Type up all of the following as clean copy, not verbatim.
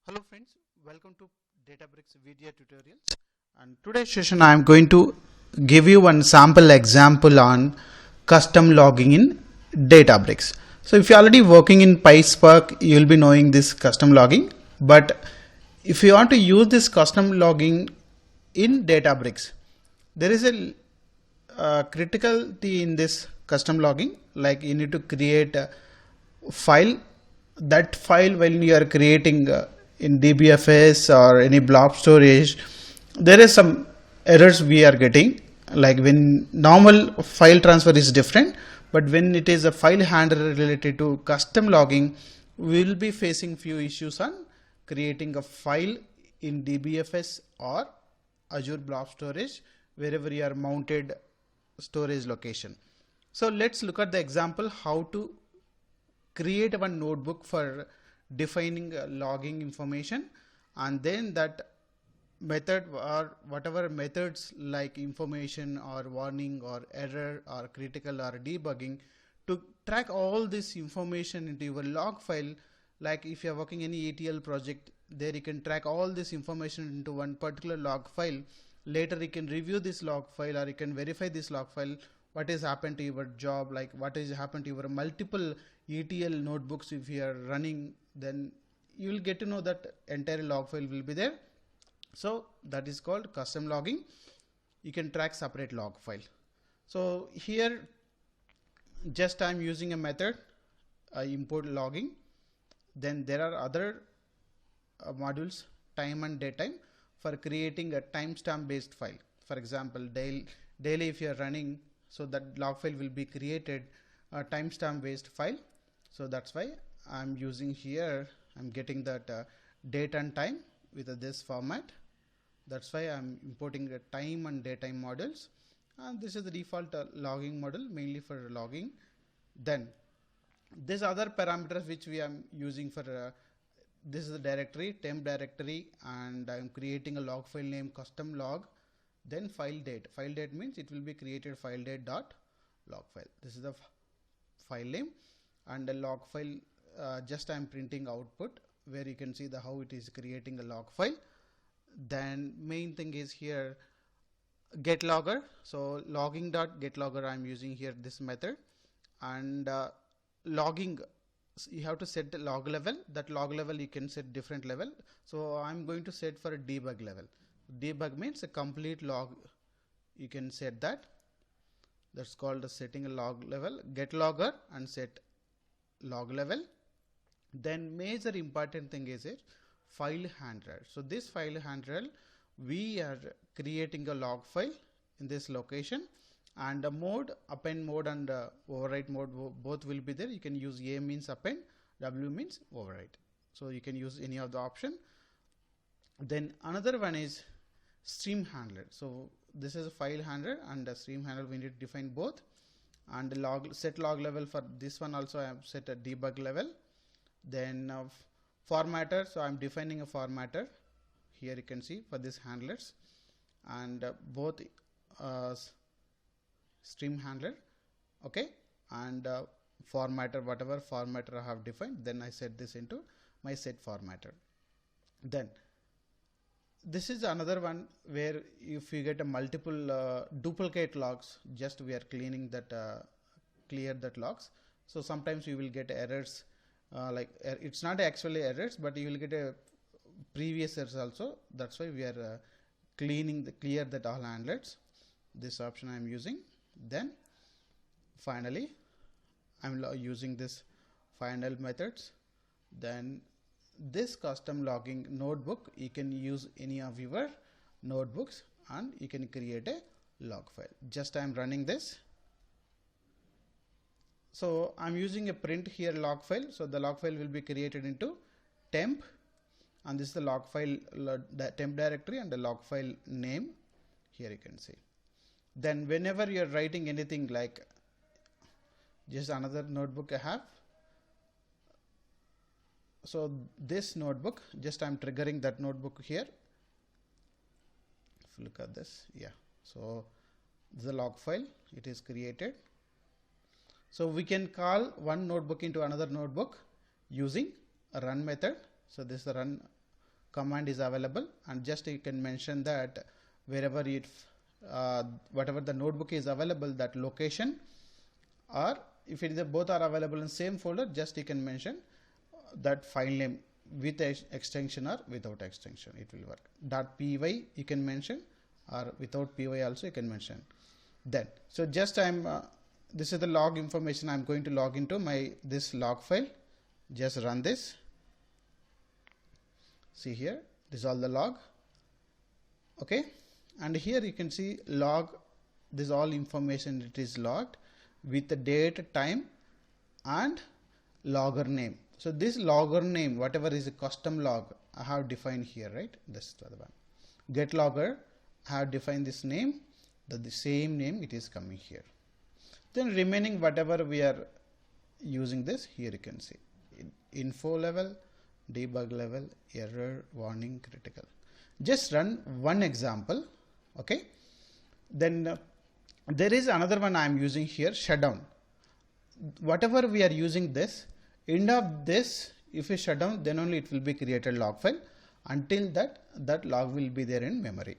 Hello friends, welcome to Databricks video tutorials, and today's session I am going to give you one sample example on custom logging in Databricks. So if you're already working in PySpark, you will be knowing this custom logging, but if you want to use this custom logging in Databricks, there is a criticality in this custom logging. Like you need to create a file. That file, when you are creating in dbfs or any blob storage, there is some errors we are getting. Like when normal file transfer is different, but when it is a file handler related to custom logging, we will be facing few issues on creating a file in dbfs or Azure Blob Storage, wherever you are mounted storage location. So let's look at the example how to create one notebook for defining logging information, and then that method or whatever methods like information or warning or error or critical or debugging to track all this information into your log file. Like if you are working any ETL project, there you can track all this information into one particular log file. Later you can review this log file, or you can verify this log file, what has happened to your job, like what has happened to your multiple ETL notebooks. If you are running, then you will get to know that entire log file will be there. So that is called custom logging. You can track separate log file. So here just I am using a method, import logging. Then there are other modules, time and datetime, for creating a timestamp based file. For example, daily if you are running, so that log file will be created a timestamp based file. So that's why I'm using here, I'm getting that date and time with this format. That's why I'm importing the time and datetime models, and this is the default logging model mainly for logging. Then this other parameters which we are using for this is the directory, temp directory, and I'm creating a log file name custom log. Then file date. File date means it will be created file date dot log file. This is the file name, and the log file just I'm printing output where you can see the how it is creating a log file. Then main thing is here get logger. So logging dot get logger I'm using here this method, and logging, you have to set the log level. That log level you can set different level. So I'm going to set for a debug level. Debug means a complete log, you can set that. That's called the setting a log level. Get logger and set log level. Then major important thing is it file handler. So this file handler, we are creating a log file in this location, and the mode, append mode and overwrite mode, both will be there. You can use A means append, W means overwrite. So you can use any of the option. Then another one is stream handler. So this is a file handler and a stream handler, we need to define both. And the log set log level for this one also I have set a debug level. Then formatter, so I'm defining a formatter. Here you can see for this handlers, and both stream handler, okay, and formatter, whatever formatter I have defined, then I set this into my set formatter. Then this is another one where if you get a multiple duplicate logs, just we are cleaning that clear that logs. So sometimes you will get errors, like it's not actually errors, but you will get a previous errors also. That's why we are cleaning the clear that all handlers. This option I am using. Then finally I'm using this final methods. Then this custom logging notebook, you can use any of your notebooks and you can create a log file. Just I'm running this. So I'm using a print here log file. So the log file will be created into temp, and this is the log file, the temp directory and the log file name. Here you can see. Then whenever you are writing anything, like just another notebook I have. So this notebook, just I'm triggering that notebook here. If you look at this, yeah. So this is a log file, it is created. So we can call one notebook into another notebook using a run method. So this is the run command is available, and just you can mention that wherever it whatever the notebook is available, that location, or if it is both are available in same folder, just you can mention that file name with extension or without extension, it will work. .py you can mention, or without py also you can mention. Then so just this is the log information. I'm going to log into my this log file. Just run this. See here, this is all the log. Okay, and here you can see log, this all information it is logged with the date, time, and logger name. So this logger name, whatever is a custom log, I have defined here, right? This is the one. Get logger, I have defined this name, the same name it is coming here. Then remaining whatever we are using this, here you can see info level, debug level, error, warning, critical. Just run one example. Okay, then there is another one I am using here, shutdown. Whatever we are using this, end of this, if we shut down, then only it will be created log file. Until that log will be there in memory.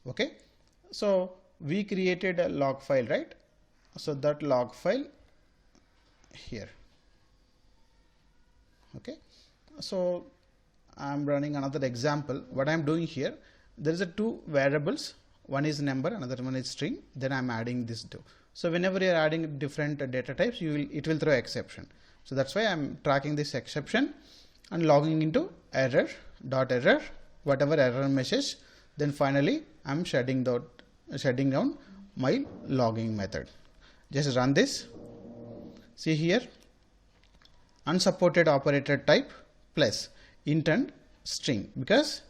Okay, so we created a log file, right? So that log file here. Okay, so I'm running another example. What I'm doing here, there is a two variables, one is number, another one is string, then I'm adding this two. So whenever you're adding different data types, it will throw exception. So that's why I'm tracking this exception and logging into error, whatever error message, then finally I'm shutting down my logging method. Just run this. See here, unsupported operator type plus int and string, because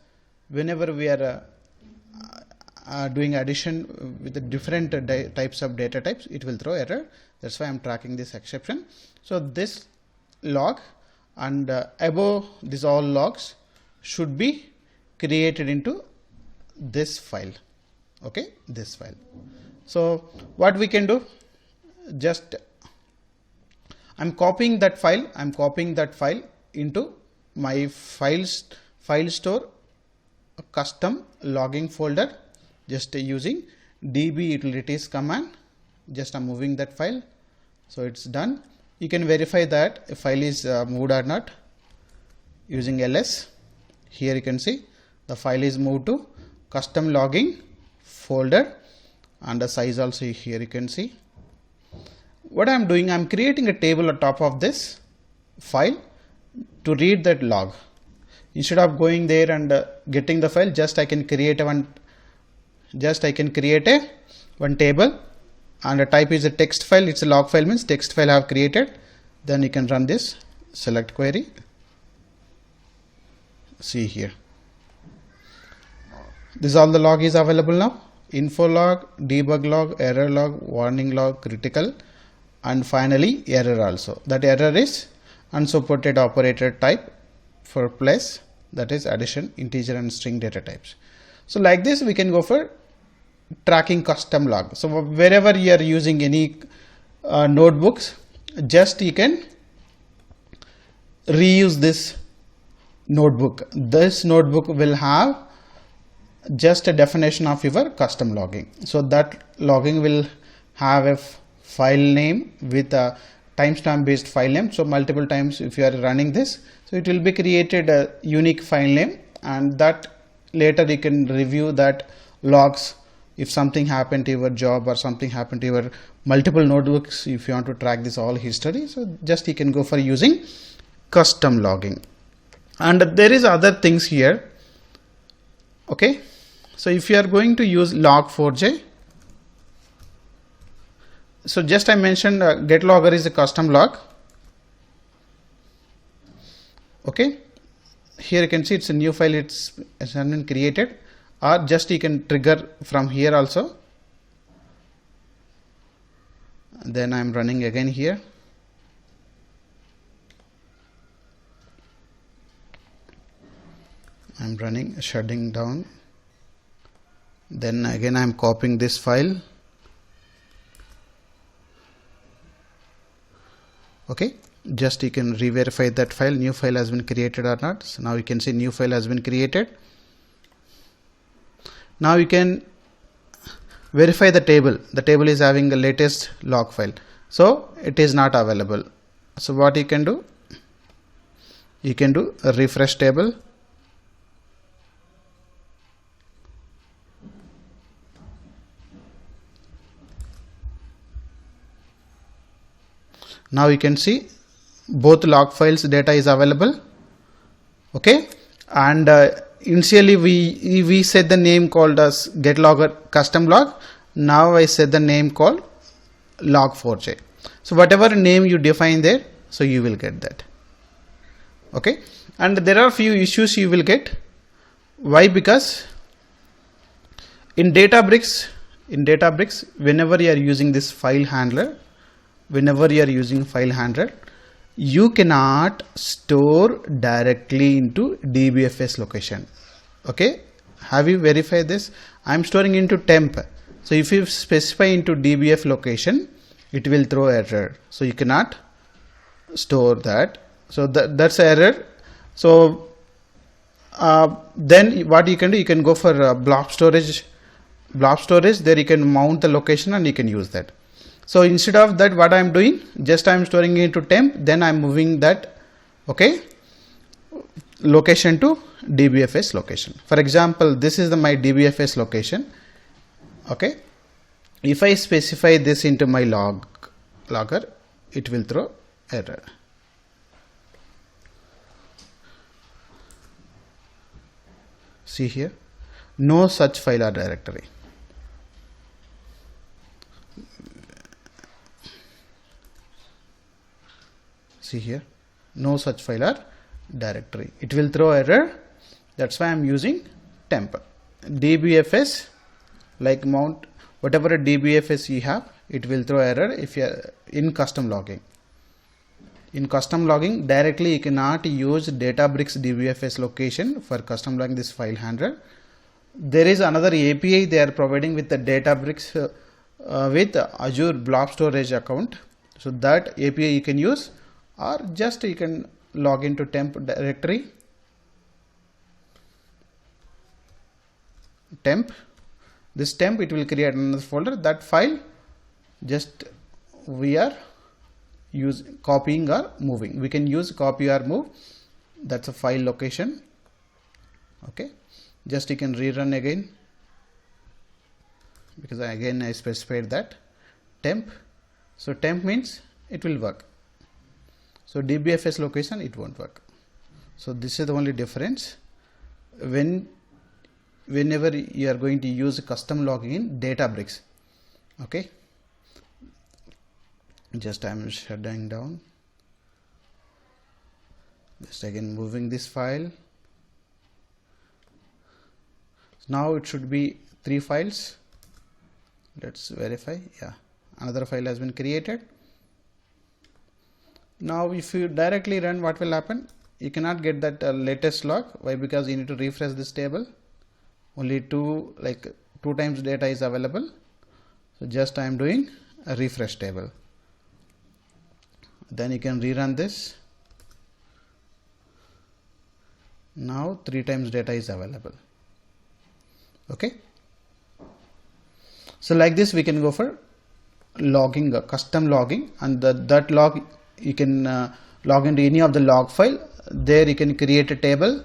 whenever we are doing addition with the different types of data types, it will throw error. That's why I'm tracking this exception. So this log and above these all logs should be created into this file. Okay, this file. So what we can do, just I'm copying that file into my file store custom logging folder, just using db utilities command. Just I'm moving that file, so it's done. You can verify that a file is moved or not using ls. Here you can see the file is moved to custom logging folder, and the size also here you can see. What I'm doing, I'm creating a table on top of this file to read that log. Instead of going there and getting the file, just I can create one table, and the type is a text file. It's a log file, means text file I have created. Then you can run this select query. See here, this all the log is available now. Info log, debug log, error log, warning log, critical, and finally error also. That error is unsupported operator type for plus, that is addition, integer and string data types. So like this we can go for tracking custom log. So wherever you are using any notebooks, just you can reuse this notebook. This notebook will have just a definition of your custom logging. So that logging will have a file name with a timestamp based file name. So multiple times if you are running this, so it will be created a unique file name, and that later you can review that logs. If something happened to your job or something happened to your multiple notebooks, if you want to track this all history, so just you can go for using custom logging. And there is other things here. Okay, so if you are going to use log4j, so just I mentioned get logger is a custom log. Okay, here you can see it's a new file, it's been created, or just you can trigger from here also. And then I'm running again here. I'm running, shutting down. Then again I'm copying this file. Okay, just you can re-verify that file, new file has been created or not. So now you can see new file has been created. Now you can verify the table. The table is having the latest log file, so it is not available. So what you can do, you can do a refresh table. Now you can see both log files data is available. Okay, and initially we set the name called as getlogger custom log. Now I set the name called log4j. So whatever name you define there, so you will get that. Okay, and there are few issues you will get. Why? Because in Databricks, whenever you are using this file handler, you cannot store directly into DBFS location. Okay, have you verified this? I am storing into temp. So if you specify into DBF location, it will throw error. So you cannot store that. So that's error. So then what you can do, you can go for blob storage. There you can mount the location and you can use that. So instead of that, what I am doing, just I am storing into temp, then I am moving that, okay, location to DBFS location. For example, this is my DBFS location. Okay, if I specify this into my logger, it will throw error. See here, no such file or directory. See here, no such file or directory. It will throw error. That's why I'm using temp. DBFS, like mount whatever DBFS you have, it will throw error if you are in custom logging. In custom logging, directly you cannot use Databricks DBFS location for custom logging this file handler. There is another API they are providing with the Databricks with Azure Blob Storage account. So that API you can use, or just you can log into temp directory, temp, this temp, it will create another folder. That file just we are copying or moving. We can use copy or move. That's a file location. Okay, just you can rerun again, because I specified that temp. So temp means it will work. So DBFS location, it won't work. So this is the only difference. Whenever you are going to use custom logging in Databricks. Okay, just I am shutting down. Just again moving this file. Now it should be 3 files. Let's verify. Yeah, another file has been created. Now if you directly run, what will happen? You cannot get that latest log. Why? Because you need to refresh this table. Only two times data is available. So just I am doing a refresh table. Then you can rerun this. Now 3 times data is available. Okay. So like this we can go for logging, custom logging, and that log you can log into any of the log file. There you can create a table,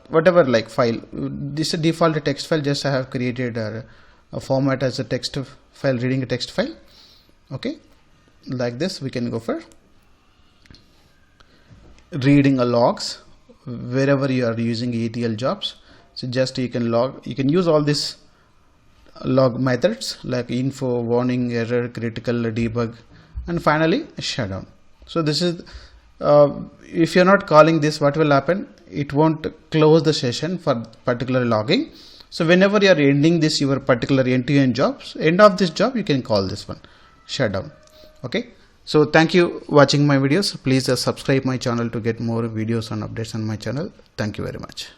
whatever like file. This is a default text file. Just I have created a format as a text file, reading a text file. Okay, like this we can go for reading a logs wherever you are using ETL jobs. So just you can use all these log methods like info, warning, error, critical, debug, and finally shutdown. So this is if you're not calling this, what will happen? It won't close the session for particular logging. So whenever you are ending this your particular end-to-end jobs, end of this job, you can call this one shutdown. Okay, so thank you watching my videos. Please subscribe my channel to get more videos and updates on my channel. Thank you very much.